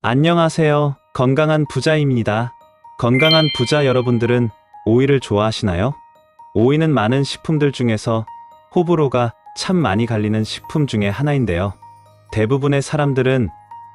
안녕하세요. 건강한 부자입니다. 건강한 부자 여러분들은 오이를 좋아하시나요? 오이는 많은 식품들 중에서 호불호가 참 많이 갈리는 식품 중에 하나인데요. 대부분의 사람들은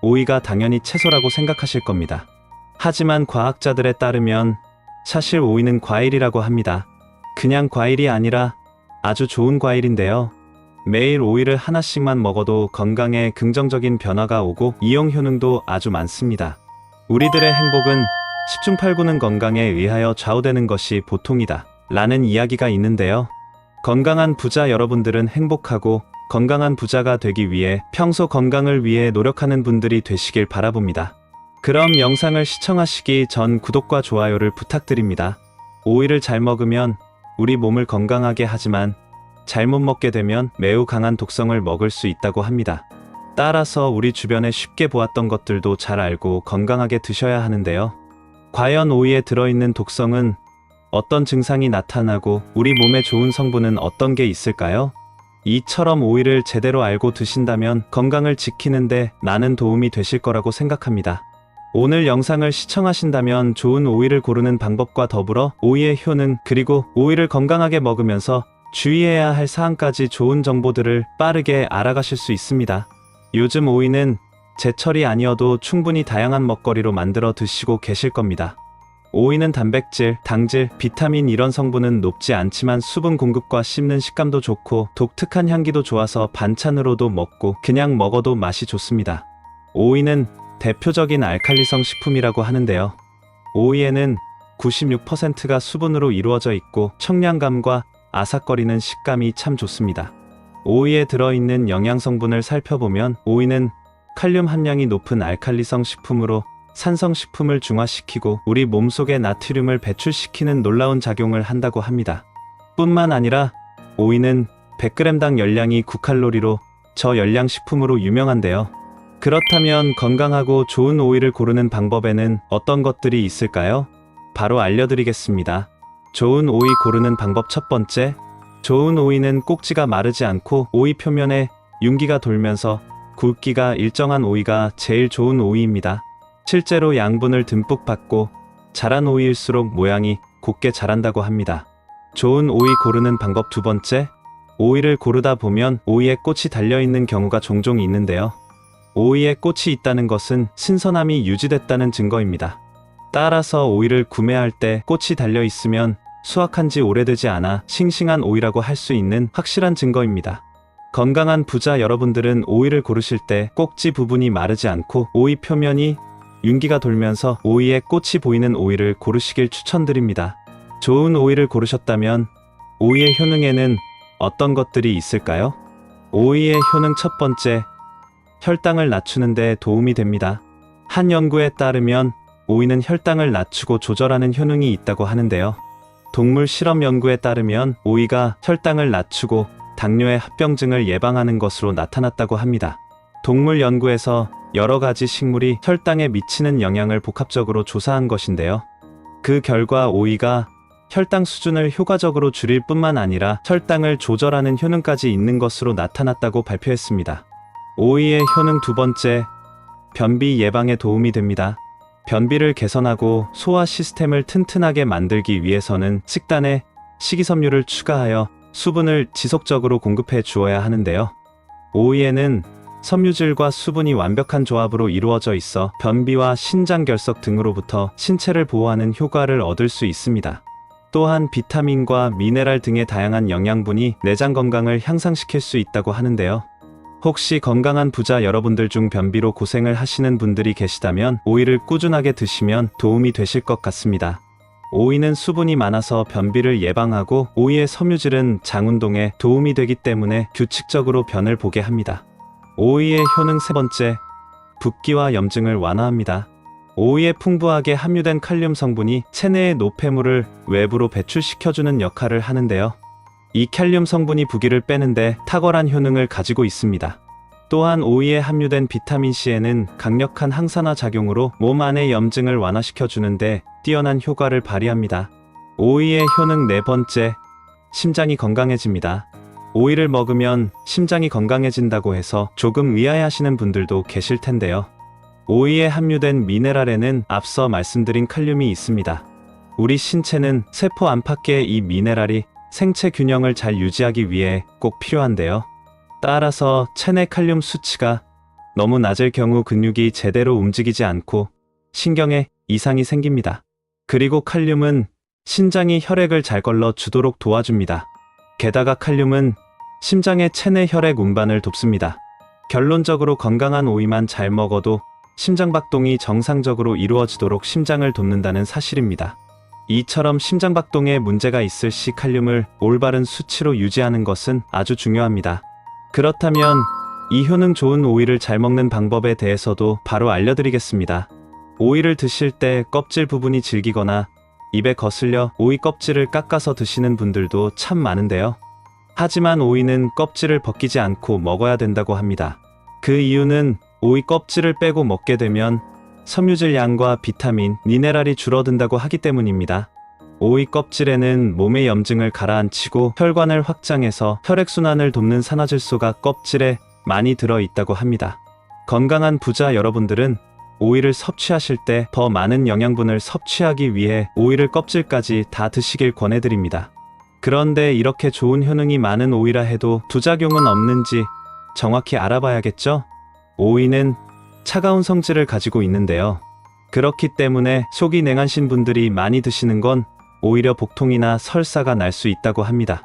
오이가 당연히 채소라고 생각하실 겁니다. 하지만 과학자들에 따르면 사실 오이는 과일이라고 합니다. 그냥 과일이 아니라 아주 좋은 과일인데요. 매일 오이를 하나씩만 먹어도 건강에 긍정적인 변화가 오고 이용 효능도 아주 많습니다. 우리들의 행복은 10중 8구는 건강에 의하여 좌우되는 것이 보통이다 라는 이야기가 있는데요. 건강한 부자 여러분들은 행복하고 건강한 부자가 되기 위해 평소 건강을 위해 노력하는 분들이 되시길 바라봅니다. 그럼 영상을 시청하시기 전 구독과 좋아요를 부탁드립니다. 오이를 잘 먹으면 우리 몸을 건강하게 하지만 잘못 먹게 되면 매우 강한 독성을 먹을 수 있다고 합니다. 따라서 우리 주변에 쉽게 보았던 것들도 잘 알고 건강하게 드셔야 하는데요. 과연 오이에 들어있는 독성은 어떤 증상이 나타나고 우리 몸에 좋은 성분은 어떤 게 있을까요? 이처럼 오이를 제대로 알고 드신다면 건강을 지키는데 많은 도움이 되실 거라고 생각합니다. 오늘 영상을 시청하신다면 좋은 오이를 고르는 방법과 더불어 오이의 효능 그리고 오이를 건강하게 먹으면서 주의해야 할 사항까지 좋은 정보들을 빠르게 알아가실 수 있습니다. 요즘 오이는 제철이 아니어도 충분히 다양한 먹거리로 만들어 드시고 계실 겁니다. 오이는 단백질, 당질, 비타민 이런 성분은 높지 않지만 수분 공급과 씹는 식감도 좋고 독특한 향기도 좋아서 반찬으로도 먹고 그냥 먹어도 맛이 좋습니다. 오이는 대표적인 알칼리성 식품이라고 하는데요. 오이에는 96%가 수분으로 이루어져 있고 청량감과 아삭거리는 식감이 참 좋습니다. 오이에 들어있는 영양성분을 살펴보면 오이는 칼륨 함량이 높은 알칼리성 식품으로 산성식품을 중화시키고 우리 몸속의 나트륨을 배출시키는 놀라운 작용을 한다고 합니다. 뿐만 아니라 오이는 100g당 열량이 9칼로리로 저열량 식품으로 유명한데요. 그렇다면 건강하고 좋은 오이를 고르는 방법에는 어떤 것들이 있을까요? 바로 알려드리겠습니다. 좋은 오이 고르는 방법 첫 번째, 좋은 오이는 꼭지가 마르지 않고 오이 표면에 윤기가 돌면서 굵기가 일정한 오이가 제일 좋은 오이입니다. 실제로 양분을 듬뿍 받고 자란 오이일수록 모양이 곱게 자란다고 합니다. 좋은 오이 고르는 방법 두 번째, 오이를 고르다 보면 오이에 꽃이 달려있는 경우가 종종 있는데요. 오이에 꽃이 있다는 것은 신선함이 유지됐다는 증거입니다. 따라서 오이를 구매할 때 꽃이 달려있으면 수확한 지 오래되지 않아 싱싱한 오이라고 할 수 있는 확실한 증거입니다. 건강한 부자 여러분들은 오이를 고르실 때 꼭지 부분이 마르지 않고 오이 표면이 윤기가 돌면서 오이에 꽃이 보이는 오이를 고르시길 추천드립니다. 좋은 오이를 고르셨다면 오이의 효능에는 어떤 것들이 있을까요? 오이의 효능 첫 번째, 혈당을 낮추는 데 도움이 됩니다. 한 연구에 따르면 오이는 혈당을 낮추고 조절하는 효능이 있다고 하는데요. 동물 실험 연구에 따르면 오이가 혈당을 낮추고 당뇨의 합병증을 예방하는 것으로 나타났다고 합니다. 동물 연구에서 여러 가지 식물이 혈당에 미치는 영향을 복합적으로 조사한 것인데요. 그 결과 오이가 혈당 수준을 효과적으로 줄일 뿐만 아니라 혈당을 조절하는 효능까지 있는 것으로 나타났다고 발표했습니다. 오이의 효능 두 번째, 변비 예방에 도움이 됩니다. 변비를 개선하고 소화 시스템을 튼튼하게 만들기 위해서는 식단에 식이섬유를 추가하여 수분을 지속적으로 공급해 주어야 하는데요. 오이에는 섬유질과 수분이 완벽한 조합으로 이루어져 있어 변비와 신장결석 등으로부터 신체를 보호하는 효과를 얻을 수 있습니다. 또한 비타민과 미네랄 등의 다양한 영양분이 내장 건강을 향상시킬 수 있다고 하는데요. 혹시 건강한 부자 여러분들 중 변비로 고생을 하시는 분들이 계시다면 오이를 꾸준하게 드시면 도움이 되실 것 같습니다. 오이는 수분이 많아서 변비를 예방하고 오이의 섬유질은 장 운동에 도움이 되기 때문에 규칙적으로 변을 보게 합니다. 오이의 효능 세 번째, 붓기와 염증을 완화합니다. 오이에 풍부하게 함유된 칼륨 성분이 체내의 노폐물을 외부로 배출시켜주는 역할을 하는데요. 이 칼륨 성분이 부기를 빼는데 탁월한 효능을 가지고 있습니다. 또한 오이에 함유된 비타민C에는 강력한 항산화 작용으로 몸 안의 염증을 완화시켜주는데 뛰어난 효과를 발휘합니다. 오이의 효능 네 번째, 심장이 건강해집니다. 오이를 먹으면 심장이 건강해진다고 해서 조금 의아해하시는 분들도 계실 텐데요. 오이에 함유된 미네랄에는 앞서 말씀드린 칼륨이 있습니다. 우리 신체는 세포 안팎의 이 미네랄이 생체 균형을 잘 유지하기 위해 꼭 필요한데요. 따라서 체내 칼륨 수치가 너무 낮을 경우 근육이 제대로 움직이지 않고 신경에 이상이 생깁니다. 그리고 칼륨은 신장이 혈액을 잘 걸러 주도록 도와줍니다. 게다가 칼륨은 심장의 체내 혈액 운반을 돕습니다. 결론적으로 건강한 오이만 잘 먹어도 심장박동이 정상적으로 이루어지도록 심장을 돕는다는 사실입니다. 이처럼 심장박동에 문제가 있을 시 칼륨을 올바른 수치로 유지하는 것은 아주 중요합니다. 그렇다면 이 효능 좋은 오이를 잘 먹는 방법에 대해서도 바로 알려드리겠습니다. 오이를 드실 때 껍질 부분이 질기거나 입에 거슬려 오이 껍질을 깎아서 드시는 분들도 참 많은데요. 하지만 오이는 껍질을 벗기지 않고 먹어야 된다고 합니다. 그 이유는 오이 껍질을 빼고 먹게 되면 섬유질 양과 비타민, 미네랄이 줄어든다고 하기 때문입니다. 오이 껍질에는 몸의 염증을 가라앉히고 혈관을 확장해서 혈액순환을 돕는 산화질소가 껍질에 많이 들어있다고 합니다. 건강한 부자 여러분들은 오이를 섭취하실 때 더 많은 영양분을 섭취하기 위해 오이를 껍질까지 다 드시길 권해드립니다. 그런데 이렇게 좋은 효능이 많은 오이라 해도 부작용은 없는지 정확히 알아봐야겠죠? 오이는 차가운 성질을 가지고 있는데요. 그렇기 때문에 속이 냉하신 분들이 많이 드시는 건 오히려 복통이나 설사가 날 수 있다고 합니다.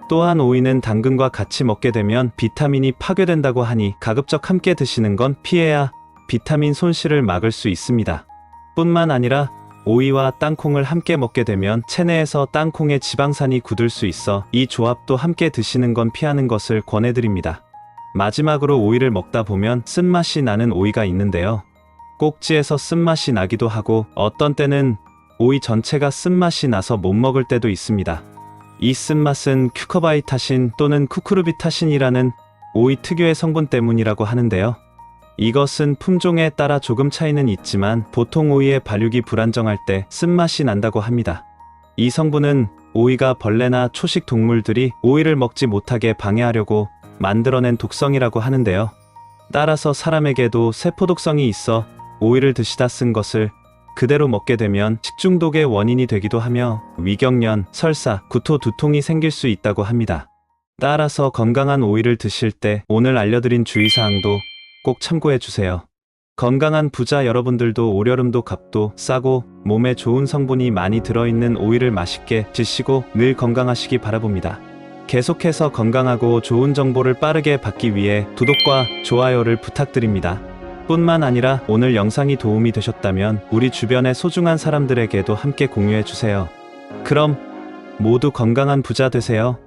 또한 오이는 당근과 같이 먹게 되면 비타민이 파괴된다고 하니 가급적 함께 드시는 건 피해야 비타민 손실을 막을 수 있습니다. 뿐만 아니라 오이와 땅콩을 함께 먹게 되면 체내에서 땅콩의 지방산이 굳을 수 있어 이 조합도 함께 드시는 건 피하는 것을 권해드립니다. 마지막으로 오이를 먹다 보면 쓴맛이 나는 오이가 있는데요. 꼭지에서 쓴맛이 나기도 하고 어떤 때는 오이 전체가 쓴맛이 나서 못 먹을 때도 있습니다. 이 쓴맛은 큐커바이타신 또는 쿠쿠르비타신이라는 오이 특유의 성분 때문이라고 하는데요. 이것은 품종에 따라 조금 차이는 있지만 보통 오이의 발육이 불안정할 때 쓴맛이 난다고 합니다. 이 성분은 오이가 벌레나 초식 동물들이 오이를 먹지 못하게 방해하려고 만들어낸 독성이라고 하는데요. 따라서 사람에게도 세포독성이 있어 오이를 드시다 쓴 것을 그대로 먹게 되면 식중독의 원인이 되기도 하며 위경련, 설사, 구토, 두통이 생길 수 있다고 합니다. 따라서 건강한 오이를 드실 때 오늘 알려드린 주의사항도 꼭 참고해 주세요. 건강한 부자 여러분들도 올여름도 값도 싸고 몸에 좋은 성분이 많이 들어있는 오이를 맛있게 드시고 늘 건강하시기 바라봅니다. 계속해서 건강하고 좋은 정보를 빠르게 받기 위해 구독과 좋아요를 부탁드립니다. 뿐만 아니라 오늘 영상이 도움이 되셨다면 우리 주변의 소중한 사람들에게도 함께 공유해 주세요. 그럼 모두 건강한 부자 되세요.